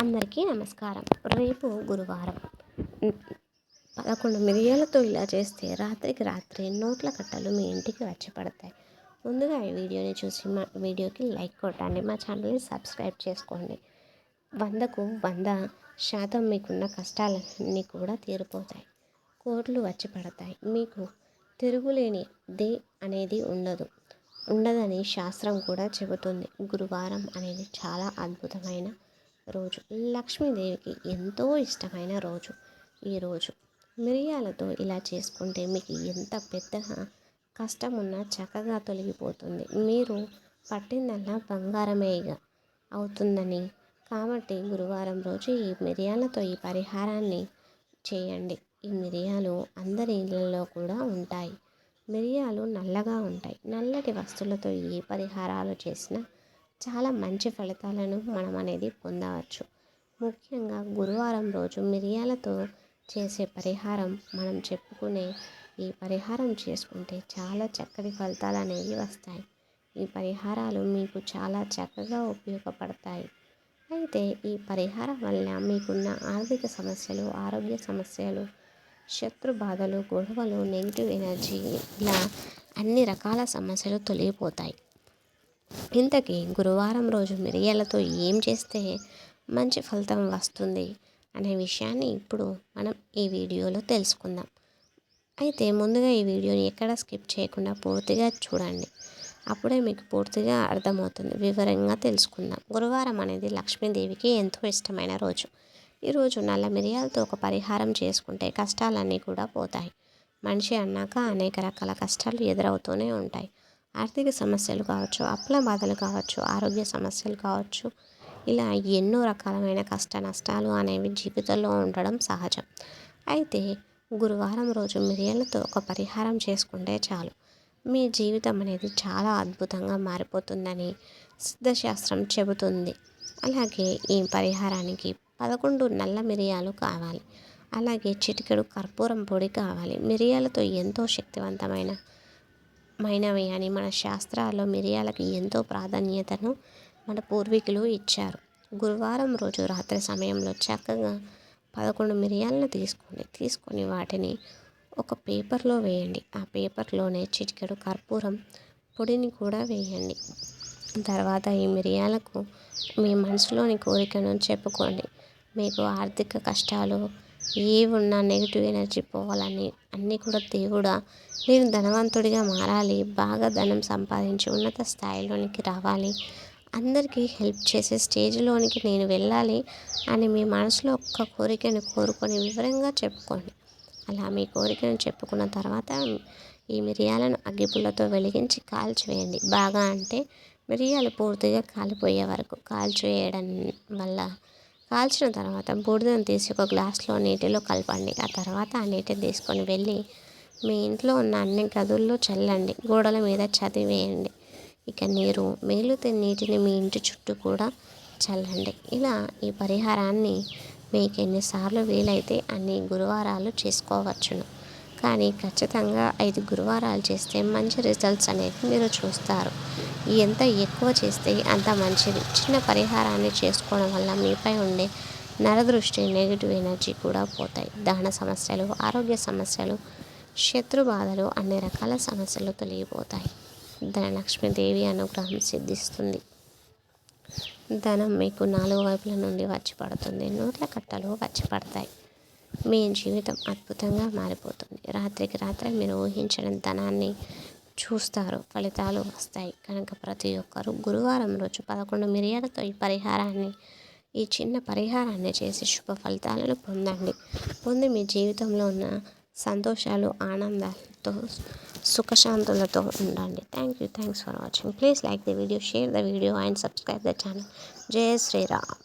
అందరికీ నమస్కారం. రేపు గురువారం. 11 మిరియాలతో ఇలా చేస్తే రాత్రికి రాత్రే నోట్ల కట్టలు మీ ఇంటికి వచ్చి పడతాయి. ముందుగా ఈ వీడియోని చూసి మా వీడియోకి లైక్ కొట్టండి. మా ఛానల్ని సబ్స్క్రైబ్ చేసుకోండి. 100% మీకున్న కష్టాలన్నీ కూడా తీరిపోతాయి. కోట్లు వచ్చి పడతాయి. మీకు తిరుగులేని దే అనేది ఉండదని శాస్త్రం కూడా చెబుతుంది. గురువారం అనేది చాలా అద్భుతమైన రోజు. లక్ష్మీదేవికి ఎంతో ఇష్టమైన రోజు ఈరోజు. మిరియాలతో ఇలా చేసుకుంటే మీకు ఎంత పెద్ద కష్టం ఉన్నా చక్కగా తొలగిపోతుంది. మీరు పట్టిందల్లా బంగారమేగా అవుతుందని కాబట్టి గురువారం రోజు ఈ మిరియాలతో ఈ పరిహారాన్ని చేయండి. ఈ మిరియాలు అందరి ఇళ్ళల్లో కూడా ఉంటాయి. మిరియాలు నల్లగా ఉంటాయి. నల్లటి వస్తువులతో ఏ పరిహారాలు చేసినా చాలా మంచి ఫలితాలను మనం అనేది పొందవచ్చు. ముఖ్యంగా గురువారం రోజు మిరియాలతో చేసే పరిహారం మనం చెప్పుకునే ఈ పరిహారం చేసుకుంటే చాలా చక్కటి ఫలితాలు అనేవి వస్తాయి. ఈ పరిహారాలు మీకు చాలా చక్కగా ఉపయోగపడతాయి. అయితే ఈ పరిహారం వల్ల మీకున్న ఆర్థిక సమస్యలు, ఆరోగ్య సమస్యలు, శత్రు బాధలు, గొడవలు, నెగిటివ్ ఎనర్జీ ఇలా అన్ని రకాల సమస్యలు తొలగిపోతాయి. ఇంతకీ గురువారం రోజు మిరియాలతో ఏం చేస్తే మంచి ఫలితం వస్తుంది అనే విషయాన్ని ఇప్పుడు మనం ఈ వీడియోలో తెలుసుకుందాం. అయితే ముందుగా ఈ వీడియోని ఎక్కడ స్కిప్ చేయకుండా పూర్తిగా చూడండి. అప్పుడే మీకు పూర్తిగా అర్థమవుతుంది. వివరంగా తెలుసుకుందాం. గురువారం అనేది లక్ష్మీదేవికి ఎంతో ఇష్టమైన రోజు. ఈరోజు నల్ల మిరియాలతో ఒక పరిహారం చేసుకుంటే కష్టాలన్నీ కూడా పోతాయి. మనిషి అన్నాక అనేక రకాల కష్టాలు ఎదురవుతూనే ఉంటాయి. ఆర్థిక సమస్యలు కావచ్చు, అప్పుల బాధలు కావచ్చు, ఆరోగ్య సమస్యలు కావచ్చు, ఇలా ఎన్నో రకాలమైన కష్ట నష్టాలు అనేవి జీవితంలో ఉండడం సహజం. అయితే గురువారం రోజు మిరియాలతో ఒక పరిహారం చేసుకుంటే చాలు, మీ జీవితం అనేది చాలా అద్భుతంగా మారిపోతుందని సిద్ధశాస్త్రం చెబుతుంది. అలాగే ఈ పరిహారానికి 11 నల్ల మిరియాలు కావాలి. అలాగే చిటికెడు కర్పూరం పొడి కావాలి. మిరియాలతో ఎంతో మైనవి అని మన శాస్త్రాల్లో మిరియాలకి ఎంతో ప్రాధాన్యతను మన పూర్వీకులు ఇచ్చారు. గురువారం రోజు రాత్రి సమయంలో చక్కగా 11 మిరియాలను తీసుకొని వాటిని ఒక పేపర్లో వేయండి. ఆ పేపర్లోనే చిటికెడు కర్పూరం పొడిని కూడా వేయండి. తర్వాత ఈ మిరియాలకు మీ మనసులోని కోరికను చెప్పుకోండి. మీకు ఆర్థిక కష్టాలు ఏవున్నా నెగిటివ్ ఎనర్జీ పోవాలని, అన్నీ కూడా దేవుడా నేను ధనవంతుడిగా మారాలి, బాగా ధనం సంపాదించి ఉన్నత స్థాయిలోనికి రావాలి, అందరికీ హెల్ప్ చేసే స్టేజ్లోనికి నేను వెళ్ళాలి అని మీ మనసులో ఒక్క కోరికను కోరుకొని వివరంగా చెప్పుకోండి. అలా మీ కోరికను చెప్పుకున్న తర్వాత ఈ మిరియాలను అగ్గిపుల్లతో వెలిగించి కాల్చివేయండి. బాగా అంటే మిరియాలు పూర్తిగా కాలిపోయే వరకు కాల్చివేయడం వల్ల కాల్చిన తర్వాత బూడిదను తీసి ఒక గ్లాస్లో నీటిలో కలపండి. ఆ తర్వాత ఆ నీటిని తీసుకొని వెళ్ళి మీ ఇంట్లో ఉన్న అన్ని గదుల్లో చల్లండి. గోడల మీద చదివేయండి. ఇక మిగిలితే నీటిని మీ ఇంటి చుట్టూ కూడా చల్లండి. ఇలా ఈ పరిహారాన్ని మీకు ఎన్నిసార్లు వీలైతే అన్ని గురువారాలు చేసుకోవచ్చును. కానీ ఖచ్చితంగా 5 గురువారాలు చేస్తే మంచి రిజల్ట్స్ అనేది మీరు చూస్తారు. ఎంత ఎక్కువ చేస్తే అంత మంచిది. చిన్న పరిహారాన్ని చేసుకోవడం వల్ల మీపై ఉండే నరదృష్టి, నెగిటివ్ ఎనర్జీ కూడా పోతాయి. దహన సమస్యలు, ఆరోగ్య సమస్యలు, శత్రు బాధలు, అన్ని రకాల సమస్యలు తొలగిపోతాయి. ధనలక్ష్మీదేవి అనుగ్రహం సిద్ధిస్తుంది. ధనం మీకు 4 వైపుల నుండి వచ్చి పడుతుంది. నోట్ల కట్టలు వచ్చి పడతాయి. మీ జీవితం అద్భుతంగా మారిపోతుంది. రాత్రికి రాత్రే మీరు ఊహించిన ధనాన్ని చూస్తారు. ఫలితాలు వస్తాయి. కనుక ప్రతి ఒక్కరూ గురువారం రోజు 11 మిరియాలతో ఈ చిన్న పరిహారాన్ని చేసి శుభ ఫలితాలను పొంది మీ జీవితంలో ఉన్న సంతోషాలు, ఆనందాలతో, సుఖశాంతులతో ఉండండి. Thanks for watching. Please like the video, share the video and subscribe the channel. జై శ్రీరామ్.